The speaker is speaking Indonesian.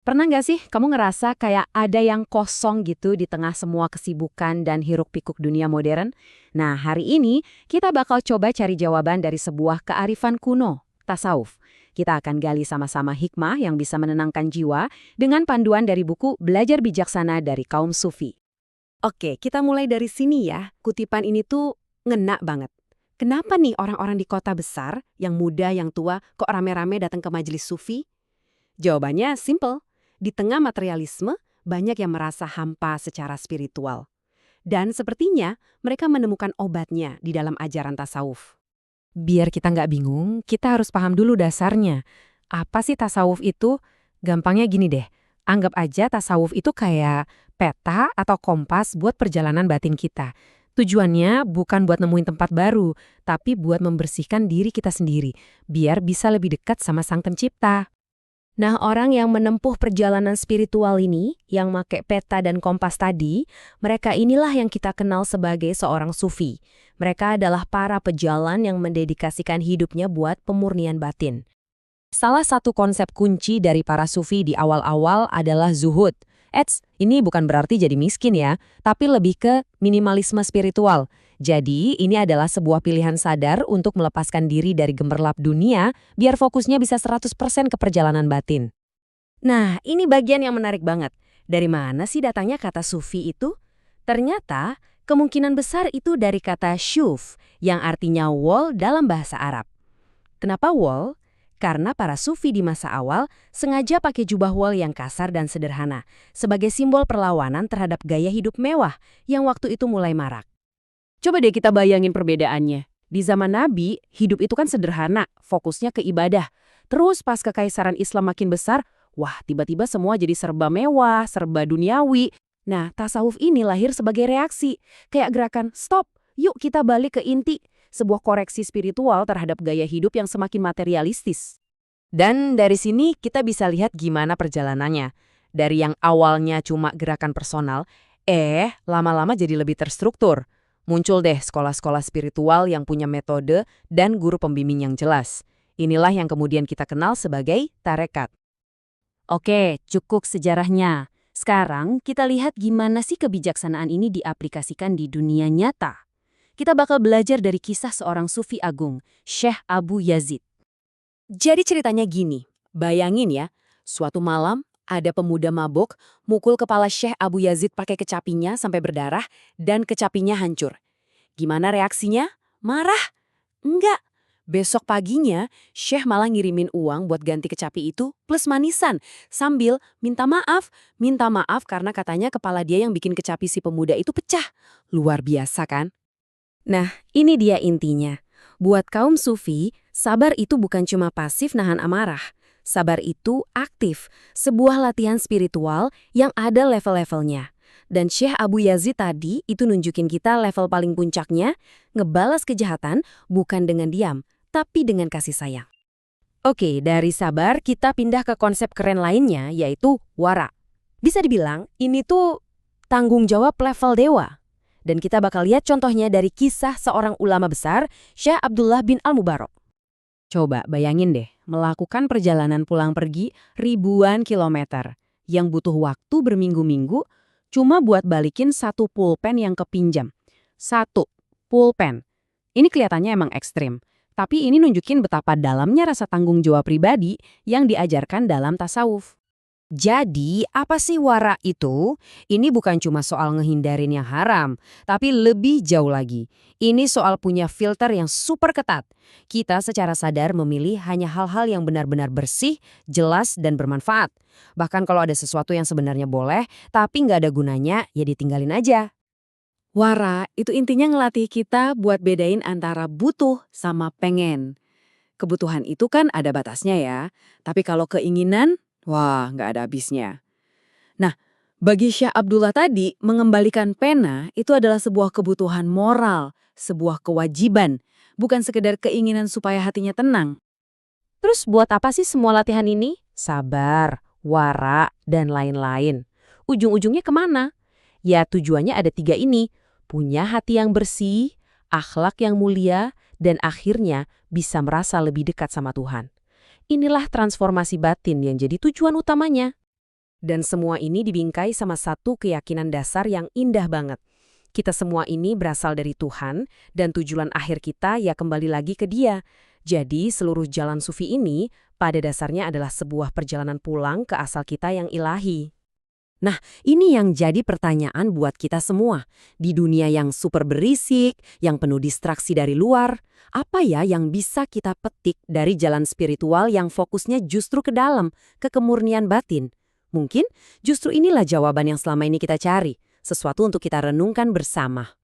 Pernah nggak sih kamu ngerasa kayak ada yang kosong gitu di tengah semua kesibukan dan hiruk-pikuk dunia modern? Nah, hari ini kita bakal coba cari jawaban dari sebuah kearifan kuno, tasawuf. Kita akan gali sama-sama hikmah yang bisa menenangkan jiwa dengan panduan dari buku Belajar Bijaksana dari Kaum Sufi. Oke, kita mulai dari sini ya. Kutipan ini tuh ngena banget. Kenapa nih orang-orang di kota besar, yang muda, yang tua, kok rame-rame datang ke majelis sufi? Jawabannya simple. Di tengah materialisme, banyak yang merasa hampa secara spiritual. Dan sepertinya mereka menemukan obatnya di dalam ajaran tasawuf. Biar kita nggak bingung, kita harus paham dulu dasarnya. Apa sih tasawuf itu? Gampangnya gini deh, anggap aja tasawuf itu kayak peta atau kompas buat perjalanan batin kita. Tujuannya bukan buat nemuin tempat baru, tapi buat membersihkan diri kita sendiri, biar bisa lebih dekat sama Sang Pencipta. Nah, orang yang menempuh perjalanan spiritual ini, yang make peta dan kompas tadi, mereka inilah yang kita kenal sebagai seorang sufi. Mereka adalah para pejalan yang mendedikasikan hidupnya buat pemurnian batin. Salah satu konsep kunci dari para sufi di awal-awal adalah zuhud. Ini bukan berarti jadi miskin ya, tapi lebih ke minimalisme spiritual. Jadi, ini adalah sebuah pilihan sadar untuk melepaskan diri dari gemerlap dunia, biar fokusnya bisa 100% ke perjalanan batin. Nah, ini bagian yang menarik banget. Dari mana sih datangnya kata sufi itu? Ternyata, kemungkinan besar itu dari kata syuf, yang artinya wall dalam bahasa Arab. Kenapa wall? Karena para sufi di masa awal sengaja pakai jubah wol yang kasar dan sederhana, sebagai simbol perlawanan terhadap gaya hidup mewah yang waktu itu mulai marak. Coba deh kita bayangin perbedaannya. Di zaman Nabi, hidup itu kan sederhana, fokusnya ke ibadah. Terus pas kekaisaran Islam makin besar, wah tiba-tiba semua jadi serba mewah, serba duniawi. Nah, tasawuf ini lahir sebagai reaksi. Kayak gerakan, stop, yuk kita balik ke inti. Sebuah koreksi spiritual terhadap gaya hidup yang semakin materialistis. Dan dari sini kita bisa lihat gimana perjalanannya. Dari yang awalnya cuma gerakan personal, lama-lama jadi lebih terstruktur. Muncul deh sekolah-sekolah spiritual yang punya metode dan guru pembimbing yang jelas. Inilah yang kemudian kita kenal sebagai tarekat. Oke, cukup sejarahnya. Sekarang kita lihat gimana sih kebijaksanaan ini diaplikasikan di dunia nyata. Kita bakal belajar dari kisah seorang sufi agung, Syekh Abu Yazid. Jadi ceritanya gini, bayangin ya, suatu malam ada pemuda mabuk mukul kepala Syekh Abu Yazid pakai kecapinya sampai berdarah dan kecapinya hancur. Gimana reaksinya? Marah? Enggak. Besok paginya, Syekh malah ngirimin uang buat ganti kecapi itu plus manisan, sambil minta maaf karena katanya kepala dia yang bikin kecapi si pemuda itu pecah. Luar biasa kan? Nah, ini dia intinya. Buat kaum sufi, sabar itu bukan cuma pasif nahan amarah. Sabar itu aktif, sebuah latihan spiritual yang ada level-levelnya. Dan Syekh Abu Yazid tadi itu nunjukin kita level paling puncaknya, ngebalas kejahatan bukan dengan diam, tapi dengan kasih sayang. Oke, dari sabar kita pindah ke konsep keren lainnya, yaitu wara. Bisa dibilang, ini tuh tanggung jawab level dewa. Dan kita bakal lihat contohnya dari kisah seorang ulama besar, Syekh Abdullah bin Al-Mubarak. Coba bayangin deh, melakukan perjalanan pulang pergi ribuan kilometer, yang butuh waktu berminggu-minggu, cuma buat balikin satu pulpen yang kepinjam. Satu pulpen. Ini kelihatannya emang ekstrim, tapi ini nunjukin betapa dalamnya rasa tanggung jawab pribadi yang diajarkan dalam tasawuf. Jadi, apa sih wara itu? Ini bukan cuma soal ngehindarin yang haram, tapi lebih jauh lagi. Ini soal punya filter yang super ketat. Kita secara sadar memilih hanya hal-hal yang benar-benar bersih, jelas, dan bermanfaat. Bahkan kalau ada sesuatu yang sebenarnya boleh, tapi nggak ada gunanya, ya ditinggalin aja. Wara itu intinya ngelatih kita buat bedain antara butuh sama pengen. Kebutuhan itu kan ada batasnya ya, tapi kalau keinginan, wah, nggak ada habisnya. Nah, bagi Syekh Abdullah tadi, mengembalikan pena itu adalah sebuah kebutuhan moral, sebuah kewajiban, bukan sekedar keinginan supaya hatinya tenang. Terus buat apa sih semua latihan ini? Sabar, wara, dan lain-lain. Ujung-ujungnya kemana? Ya tujuannya ada 3 ini, punya hati yang bersih, akhlak yang mulia, dan akhirnya bisa merasa lebih dekat sama Tuhan. Inilah transformasi batin yang jadi tujuan utamanya. Dan semua ini dibingkai sama satu keyakinan dasar yang indah banget. Kita semua ini berasal dari Tuhan, dan tujuan akhir kita ya kembali lagi ke Dia. Jadi seluruh jalan sufi ini pada dasarnya adalah sebuah perjalanan pulang ke asal kita yang ilahi. Nah, ini yang jadi pertanyaan buat kita semua. Di dunia yang super berisik, yang penuh distraksi dari luar, apa ya yang bisa kita petik dari jalan spiritual yang fokusnya justru ke dalam, ke kemurnian batin? Mungkin justru inilah jawaban yang selama ini kita cari, sesuatu untuk kita renungkan bersama.